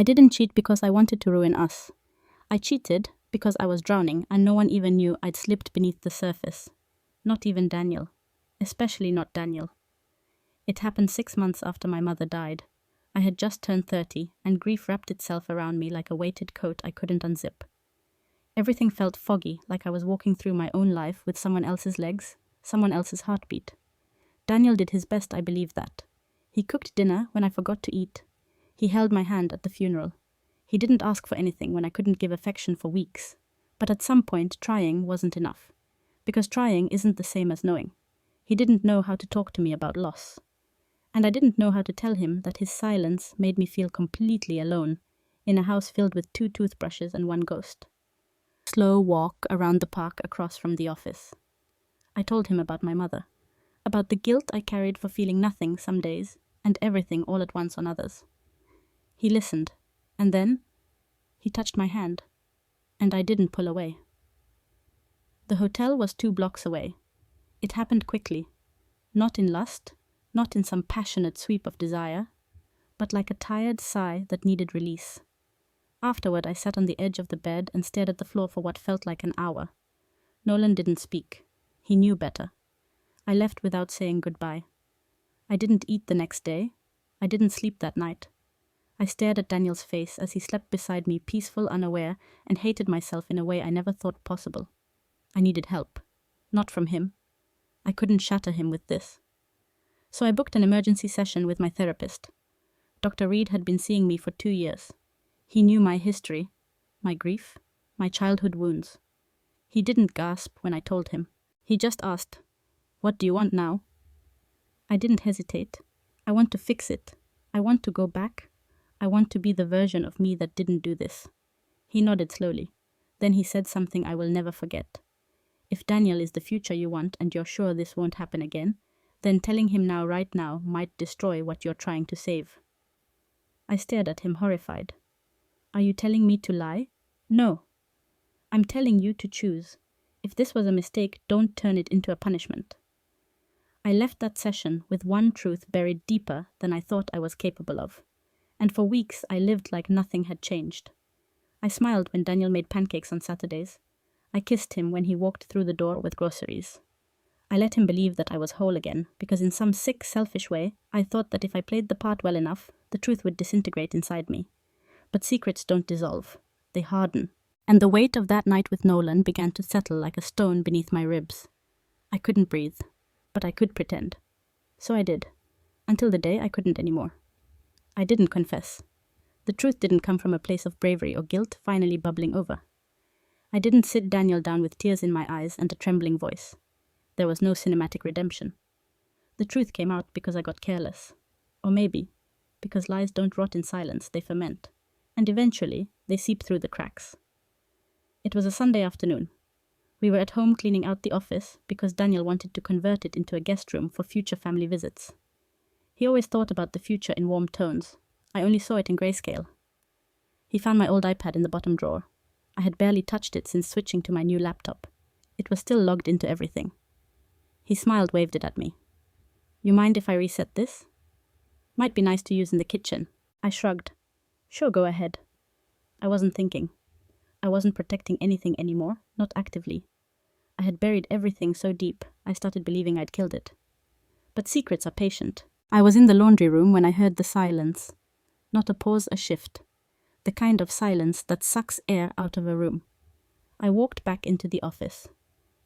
I didn't cheat because I wanted to ruin us. I cheated because I was drowning and no one even knew I'd slipped beneath the surface. Not even Daniel. Especially not Daniel. It happened 6 months after my mother died. I had just turned 30 and grief wrapped itself around me like a weighted coat I couldn't unzip. Everything felt foggy, like I was walking through my own life with someone else's legs, someone else's heartbeat. Daniel did his best, I believe that. He cooked dinner when I forgot to eat. He held my hand at the funeral. He didn't ask for anything when I couldn't give affection for weeks. But at some point, trying wasn't enough. Because trying isn't the same as knowing. He didn't know how to talk to me about loss. And I didn't know how to tell him that his silence made me feel completely alone, in a house filled with 2 toothbrushes and 1 ghost. Slow walk around the park across from the office. I told him about my mother, about the guilt I carried for feeling nothing some days and everything all at once on others. He listened, and then he touched my hand, and I didn't pull away. The hotel was 2 blocks away. It happened quickly, not in lust, not in some passionate sweep of desire, but like a tired sigh that needed release. Afterward, I sat on the edge of the bed and stared at the floor for what felt like an hour. Nolan didn't speak. He knew better. I left without saying goodbye. I didn't eat the next day. I didn't sleep that night. I stared at Daniel's face as he slept beside me, peaceful, unaware, and hated myself in a way I never thought possible. I needed help. Not from him. I couldn't shatter him with this. So I booked an emergency session with my therapist. Dr. Reed had been seeing me for 2 years. He knew my history, my grief, my childhood wounds. He didn't gasp when I told him. He just asked, "What do you want now?" I didn't hesitate. I want to fix it. I want to go back. I want to be the version of me that didn't do this. He nodded slowly. Then he said something I will never forget. If Daniel is the future you want and you're sure this won't happen again, then telling him now right now might destroy what you're trying to save. I stared at him horrified. Are you telling me to lie? No. I'm telling you to choose. If this was a mistake, don't turn it into a punishment. I left that session with one truth buried deeper than I thought I was capable of. And for weeks I lived like nothing had changed. I smiled when Daniel made pancakes on Saturdays. I kissed him when he walked through the door with groceries. I let him believe that I was whole again, because in some sick, selfish way, I thought that if I played the part well enough, the truth would disintegrate inside me. But secrets don't dissolve. They harden. And the weight of that night with Nolan began to settle like a stone beneath my ribs. I couldn't breathe, but I could pretend. So I did, until the day I couldn't anymore. I didn't confess. The truth didn't come from a place of bravery or guilt finally bubbling over. I didn't sit Daniel down with tears in my eyes and a trembling voice. There was no cinematic redemption. The truth came out because I got careless. Or maybe because lies don't rot in silence, they ferment. And eventually, they seep through the cracks. It was a Sunday afternoon. We were at home cleaning out the office because Daniel wanted to convert it into a guest room for future family visits. He always thought about the future in warm tones. I only saw it in grayscale. He found my old iPad in the bottom drawer. I had barely touched it since switching to my new laptop. It was still logged into everything. He smiled, waved it at me. You mind if I reset this? Might be nice to use in the kitchen. I shrugged. Sure, go ahead. I wasn't thinking. I wasn't protecting anything anymore, not actively. I had buried everything so deep, I started believing I'd killed it. But secrets are patient. I was in the laundry room when I heard the silence. Not a pause, a shift. The kind of silence that sucks air out of a room. I walked back into the office.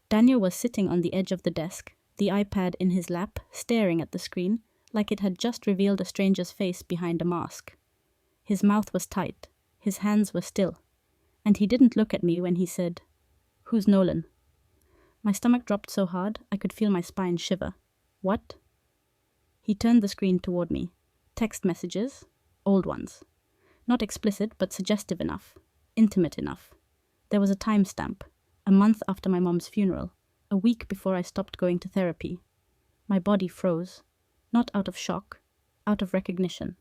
Daniel was sitting on the edge of the desk, the iPad in his lap, staring at the screen, like it had just revealed a stranger's face behind a mask. His mouth was tight, his hands were still, and he didn't look at me when he said, "Who's Nolan?" My stomach dropped so hard I could feel my spine shiver. What? He turned the screen toward me. Text messages, old ones. Not explicit, but suggestive enough, intimate enough. There was a timestamp, a month after my mom's funeral, a week before I stopped going to therapy. My body froze, not out of shock, out of recognition.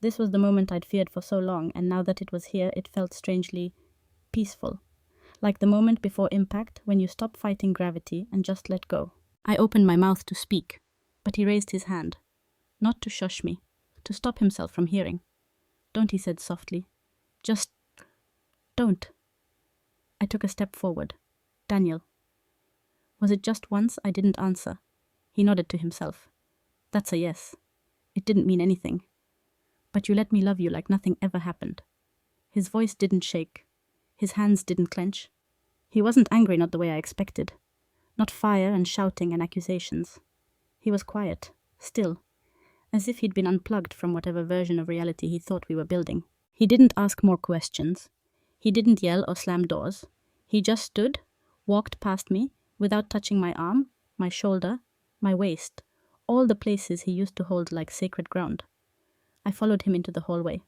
This was the moment I'd feared for so long, and now that it was here, it felt strangely peaceful. Like the moment before impact, when you stop fighting gravity and just let go. I opened my mouth to speak, but he raised his hand. Not to shush me, to stop himself from hearing. Don't, he said softly. Just don't. I took a step forward. Daniel. Was it just once I didn't answer? He nodded to himself. That's a yes. It didn't mean anything. But you let me love you like nothing ever happened. His voice didn't shake. His hands didn't clench. He wasn't angry, not the way I expected. Not fire and shouting and accusations. He was quiet, still, as if he'd been unplugged from whatever version of reality he thought we were building. He didn't ask more questions. He didn't yell or slam doors. He just stood, walked past me, without touching my arm, my shoulder, my waist, all the places he used to hold like sacred ground. I followed him into the hallway.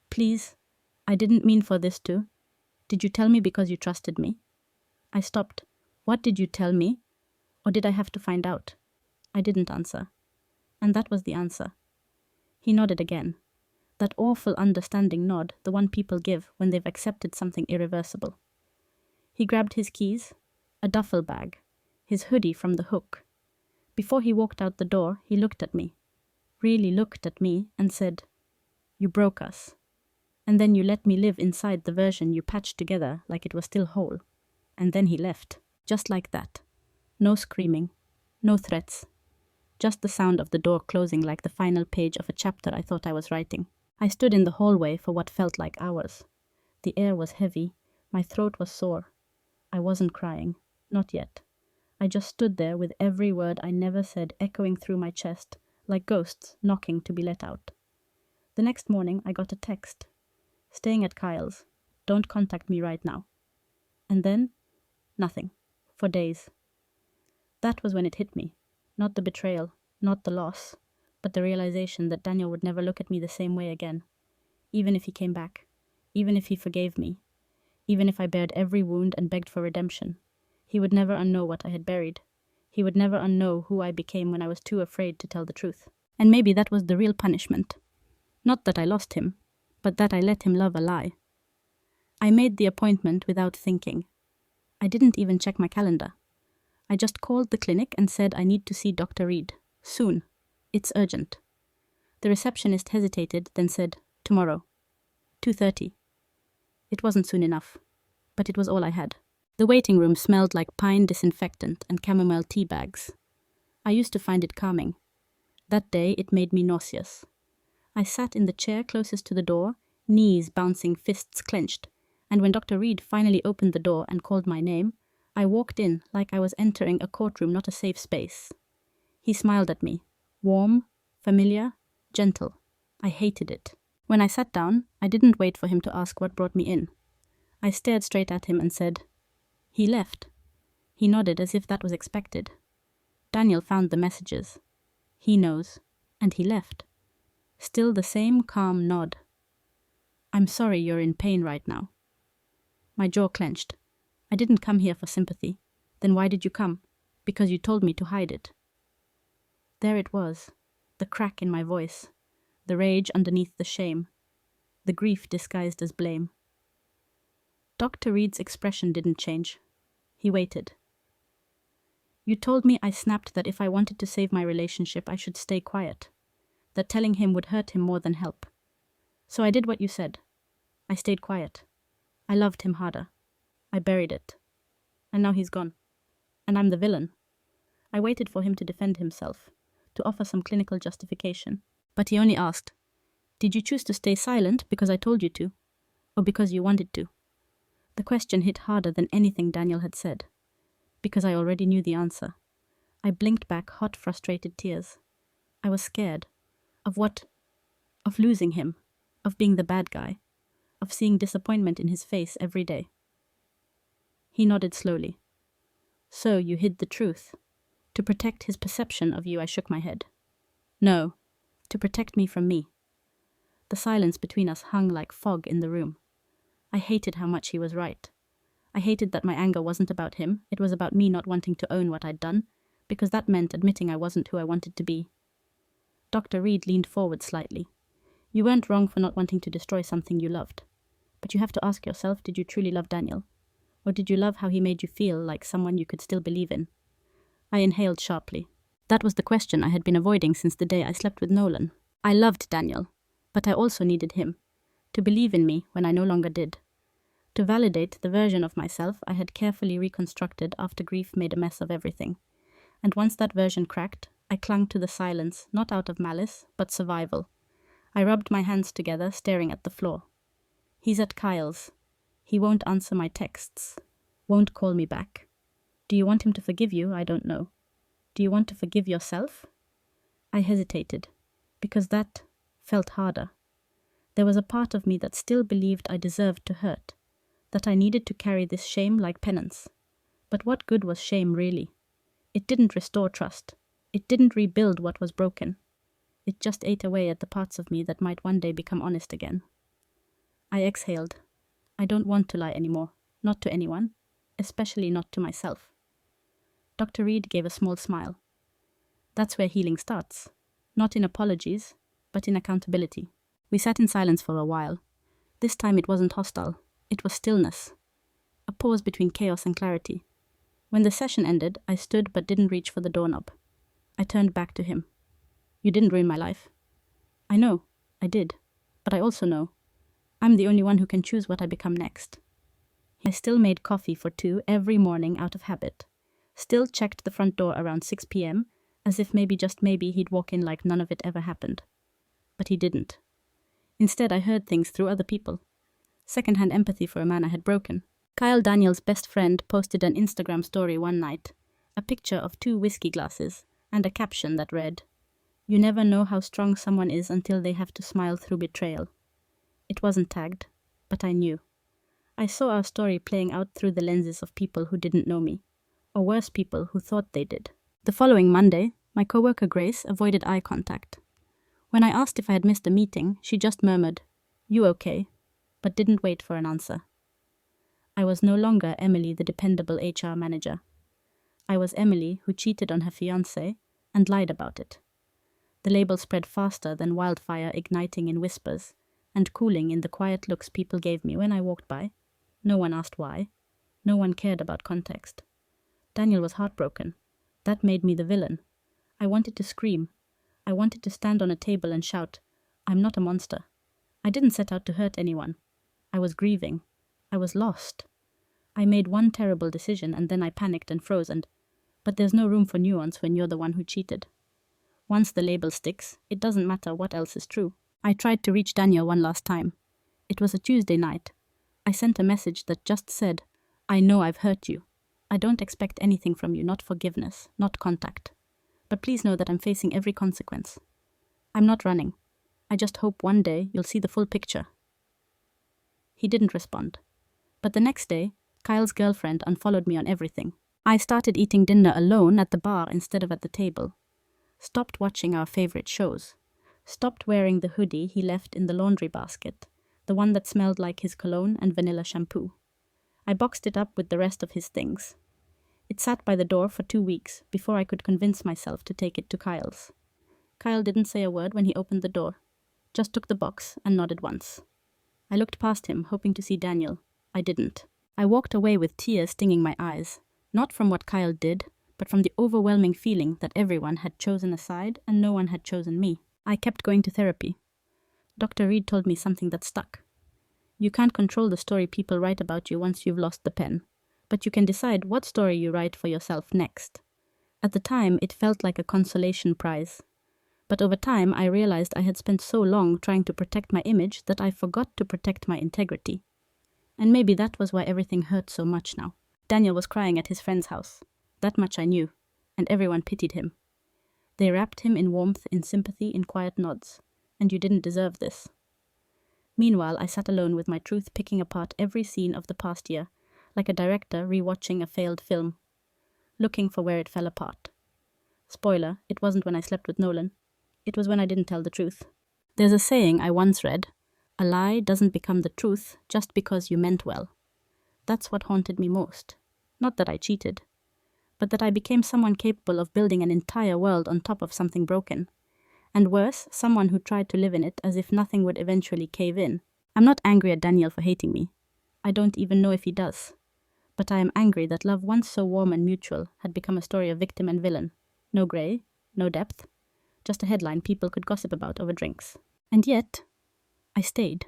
Please, I didn't mean for this to. Did you tell me because you trusted me? I stopped. What did you tell me? Or did I have to find out? I didn't answer. And that was the answer. He nodded again. That awful understanding nod, the one people give when they've accepted something irreversible. He grabbed his keys, a duffel bag, his hoodie from the hook. Before he walked out the door, he looked at me, really looked at me, and said, "You broke us. And then you let me live inside the version you patched together like it was still whole." And then he left, just like that. No screaming, no threats, just the sound of the door closing like the final page of a chapter I thought I was writing. I stood in the hallway for what felt like hours. The air was heavy, my throat was sore. I wasn't crying, not yet. I just stood there with every word I never said echoing through my chest, like ghosts knocking to be let out. The next morning I got a text. Staying at Kyle's. Don't contact me right now. And then, nothing. For days. That was when it hit me. Not the betrayal, not the loss, but the realization that Daniel would never look at me the same way again. Even if he came back. Even if he forgave me. Even if I bared every wound and begged for redemption. He would never unknow what I had buried. He would never unknow who I became when I was too afraid to tell the truth. And maybe that was the real punishment. Not that I lost him, but that I let him love a lie. I made the appointment without thinking. I didn't even check my calendar. I just called the clinic and said I need to see Dr. Reed. Soon. It's urgent. The receptionist hesitated, then said, tomorrow. 2:30. It wasn't soon enough, but it was all I had. The waiting room smelled like pine disinfectant and chamomile tea bags. I used to find it calming. That day it made me nauseous. I sat in the chair closest to the door, knees bouncing, fists clenched, and when Dr. Reed finally opened the door and called my name, I walked in like I was entering a courtroom, not a safe space. He smiled at me, warm, familiar, gentle. I hated it. When I sat down, I didn't wait for him to ask what brought me in. I stared straight at him and said, "He left." He nodded as if that was expected. Daniel found the messages. He knows. And he left. Still the same calm nod. "I'm sorry you're in pain right now." My jaw clenched. "I didn't come here for sympathy. Then why did you come? Because you told me to hide it." There it was, the crack in my voice, the rage underneath the shame, the grief disguised as blame. Dr. Reed's expression didn't change. He waited. "You told me," I snapped, "that if I wanted to save my relationship, I should stay quiet. That telling him would hurt him more than help. So I did what you said. I stayed quiet. I loved him harder. I buried it. And now he's gone. And I'm the villain." I waited for him to defend himself, to offer some clinical justification. But he only asked, "Did you choose to stay silent because I told you to? Or because you wanted to?" The question hit harder than anything Daniel had said. Because I already knew the answer. I blinked back hot, frustrated tears. I was scared. Of what? Of losing him. Of being the bad guy. Of seeing disappointment in his face every day. He nodded slowly. "So you hid the truth. To protect his perception of you," I shook my head. "No. To protect me from me." The silence between us hung like fog in the room. I hated how much he was right. I hated that my anger wasn't about him, it was about me not wanting to own what I'd done, because that meant admitting I wasn't who I wanted to be. Dr. Reed leaned forward slightly. "You weren't wrong for not wanting to destroy something you loved. But you have to ask yourself, did you truly love Daniel? Or did you love how he made you feel like someone you could still believe in?" I inhaled sharply. That was the question I had been avoiding since the day I slept with Nolan. I loved Daniel. But I also needed him, to believe in me when I no longer did, to validate the version of myself I had carefully reconstructed after grief made a mess of everything. And once that version cracked, I clung to the silence, not out of malice, but survival. I rubbed my hands together, staring at the floor. He's at Kyle's. He won't answer my texts. Won't call me back. Do you want him to forgive you? I don't know. Do you want to forgive yourself? I hesitated, because that felt harder. There was a part of me that still believed I deserved to hurt, that I needed to carry this shame like penance. But what good was shame really? It didn't restore trust. It didn't rebuild what was broken. It just ate away at the parts of me that might one day become honest again. I exhaled. I don't want to lie anymore, not to anyone, especially not to myself. Dr. Reed gave a small smile. That's where healing starts, not in apologies, but in accountability. We sat in silence for a while. This time it wasn't hostile, it was stillness, a pause between chaos and clarity. When the session ended, I stood but didn't reach for the doorknob. I turned back to him. You didn't ruin my life. I know, I did, but I also know I'm the only one who can choose what I become next. I still made coffee for 2 every morning out of habit, still checked the front door around 6 p.m, as if maybe just maybe he'd walk in like none of it ever happened. But he didn't. Instead, I heard things through other people. Second-hand empathy for a man I had broken. Kyle Daniel's best friend posted an Instagram story one night, a picture of 2 whiskey glasses, and a caption that read, "You never know how strong someone is until they have to smile through betrayal." It wasn't tagged, but I knew. I saw our story playing out through the lenses of people who didn't know me, or worse, people who thought they did. The following Monday, my coworker Grace avoided eye contact. When I asked if I had missed a meeting, she just murmured, "You okay?" but didn't wait for an answer. I was no longer Emily, the dependable HR manager. I was Emily, who cheated on her fiancé and lied about it. The label spread faster than wildfire, igniting in whispers and cooling in the quiet looks people gave me when I walked by. No one asked why. No one cared about context. Daniel was heartbroken. That made me the villain. I wanted to scream. I wanted to stand on a table and shout, "I'm not a monster. I didn't set out to hurt anyone. I was grieving. I was lost. I made one terrible decision and then I panicked and froze but there's no room for nuance when you're the one who cheated. Once the label sticks, it doesn't matter what else is true. I tried to reach Daniel one last time. It was a Tuesday night. I sent a message that just said, "I know I've hurt you. I don't expect anything from you, not forgiveness, not contact. But please know that I'm facing every consequence. I'm not running. I just hope one day you'll see the full picture." He didn't respond. But the next day, Kyle's girlfriend unfollowed me on everything. I started eating dinner alone at the bar instead of at the table. Stopped watching our favorite shows. Stopped wearing the hoodie he left in the laundry basket, the one that smelled like his cologne and vanilla shampoo. I boxed it up with the rest of his things. It sat by the door for 2 weeks before I could convince myself to take it to Kyle's. Kyle didn't say a word when he opened the door, just took the box and nodded once. I looked past him, hoping to see Daniel. I didn't. I walked away with tears stinging my eyes, not from what Kyle did, but from the overwhelming feeling that everyone had chosen a side and no one had chosen me. I kept going to therapy. Dr. Reed told me something that stuck. You can't control the story people write about you once you've lost the pen, but you can decide what story you write for yourself next. At the time, it felt like a consolation prize. But over time, I realized I had spent so long trying to protect my image that I forgot to protect my integrity. And maybe that was why everything hurt so much now. Daniel was crying at his friend's house. That much I knew, and everyone pitied him. They wrapped him in warmth, in sympathy, in quiet nods. And you didn't deserve this. Meanwhile, I sat alone with my truth, picking apart every scene of the past year, like a director rewatching a failed film, looking for where it fell apart. Spoiler, it wasn't when I slept with Nolan. It was when I didn't tell the truth. There's a saying I once read, "A lie doesn't become the truth just because you meant well." That's what haunted me most. Not that I cheated, but that I became someone capable of building an entire world on top of something broken. And worse, someone who tried to live in it as if nothing would eventually cave in. I'm not angry at Daniel for hating me. I don't even know if he does. But I am angry that love once so warm and mutual had become a story of victim and villain. No grey, no depth. Just a headline people could gossip about over drinks. And yet, I stayed.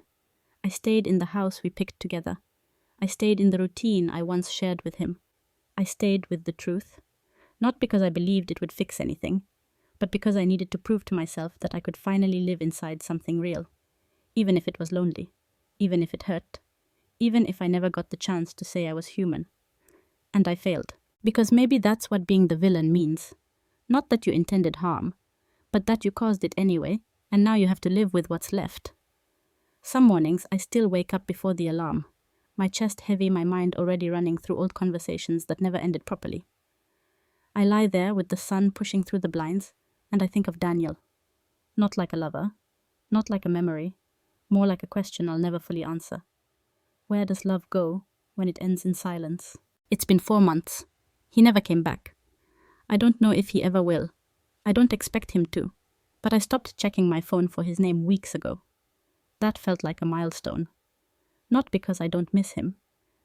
I stayed in the house we picked together. I stayed in the routine I once shared with him. I stayed with the truth, not because I believed it would fix anything, but because I needed to prove to myself that I could finally live inside something real, even if it was lonely, even if it hurt, even if I never got the chance to say I was human. And I failed, because maybe that's what being the villain means. Not that you intended harm, but that you caused it anyway, and now you have to live with what's left. Some mornings I still wake up before the alarm, my chest heavy, my mind already running through old conversations that never ended properly. I lie there with the sun pushing through the blinds, and I think of Daniel. Not like a lover, not like a memory, more like a question I'll never fully answer. Where does love go when it ends in silence? It's been 4 months. He never came back. I don't know if he ever will. I don't expect him to, but I stopped checking my phone for his name weeks ago. That felt like a milestone. Not because I don't miss him,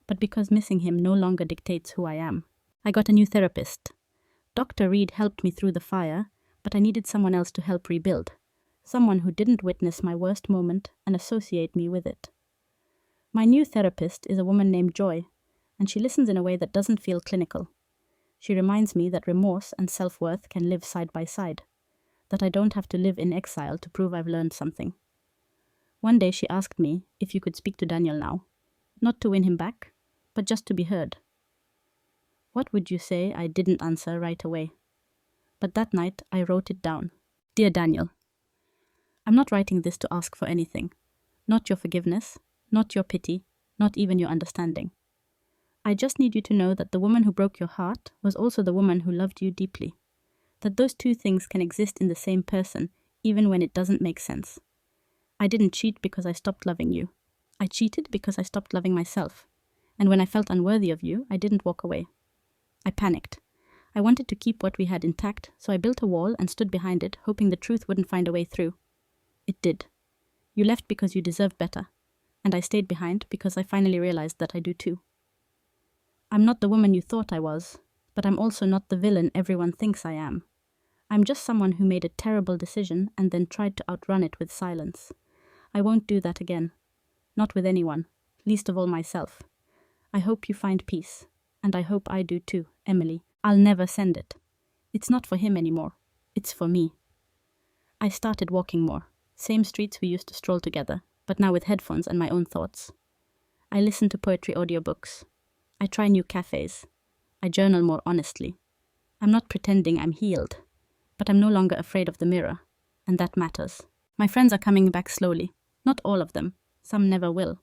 but because missing him no longer dictates who I am. I got a new therapist. Dr. Reed helped me through the fire, but I needed someone else to help rebuild. Someone who didn't witness my worst moment and associate me with it. My new therapist is a woman named Joy, and she listens in a way that doesn't feel clinical. She reminds me that remorse and self-worth can live side by side, that I don't have to live in exile to prove I've learned something. One day she asked me if you could speak to Daniel now, not to win him back, but just to be heard. What would you say I didn't answer right away? But that night I wrote it down. Dear Daniel, I'm not writing this to ask for anything. Not your forgiveness, not your pity, not even your understanding. I just need you to know that the woman who broke your heart was also the woman who loved you deeply. That those two things can exist in the same person, even when it doesn't make sense. I didn't cheat because I stopped loving you. I cheated because I stopped loving myself. And when I felt unworthy of you, I didn't walk away. I panicked. I wanted to keep what we had intact, so I built a wall and stood behind it, hoping the truth wouldn't find a way through. It did. You left because you deserved better, and I stayed behind because I finally realized that I do too. I'm not the woman you thought I was, but I'm also not the villain everyone thinks I am. I'm just someone who made a terrible decision and then tried to outrun it with silence. I won't do that again. Not with anyone, least of all myself. I hope you find peace, and I hope I do too, Emily. I'll never send it. It's not for him anymore. It's for me. I started walking more. Same streets we used to stroll together, but now with headphones and my own thoughts. I listen to poetry audiobooks. I try new cafes. I journal more honestly. I'm not pretending I'm healed, but I'm no longer afraid of the mirror, and that matters. My friends are coming back slowly. Not all of them. Some never will.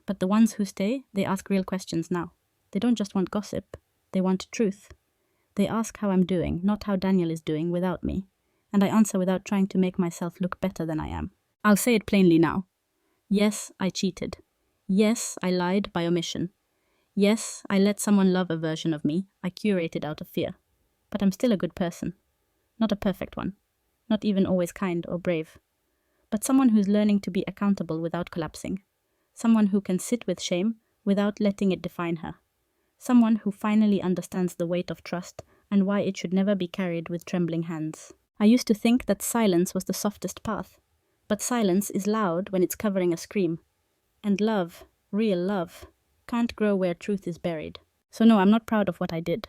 But the ones who stay, they ask real questions now. They don't just want gossip. They want truth. They ask how I'm doing, not how Daniel is doing without me. And I answer without trying to make myself look better than I am. I'll say it plainly now. Yes, I cheated. Yes, I lied by omission. Yes, I let someone love a version of me I curated out of fear. But I'm still a good person. Not a perfect one. Not even always kind or brave. But someone who's learning to be accountable without collapsing. Someone who can sit with shame without letting it define her. Someone who finally understands the weight of trust and why it should never be carried with trembling hands. I used to think that silence was the softest path. But silence is loud when it's covering a scream. And love, real love, can't grow where truth is buried. So no, I'm not proud of what I did.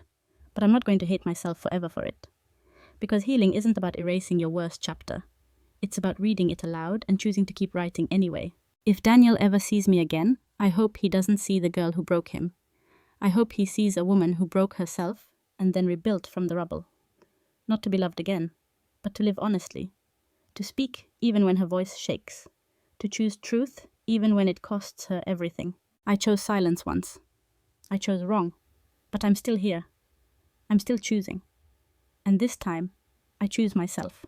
But I'm not going to hate myself forever for it. Because healing isn't about erasing your worst chapter. It's about reading it aloud and choosing to keep writing anyway. If Daniel ever sees me again, I hope he doesn't see the girl who broke him. I hope he sees a woman who broke herself and then rebuilt from the rubble. Not to be loved again, but to live honestly. To speak even when her voice shakes. To choose truth even when it costs her everything. I chose silence once. I chose wrong. But I'm still here. I'm still choosing. And this time, I choose myself.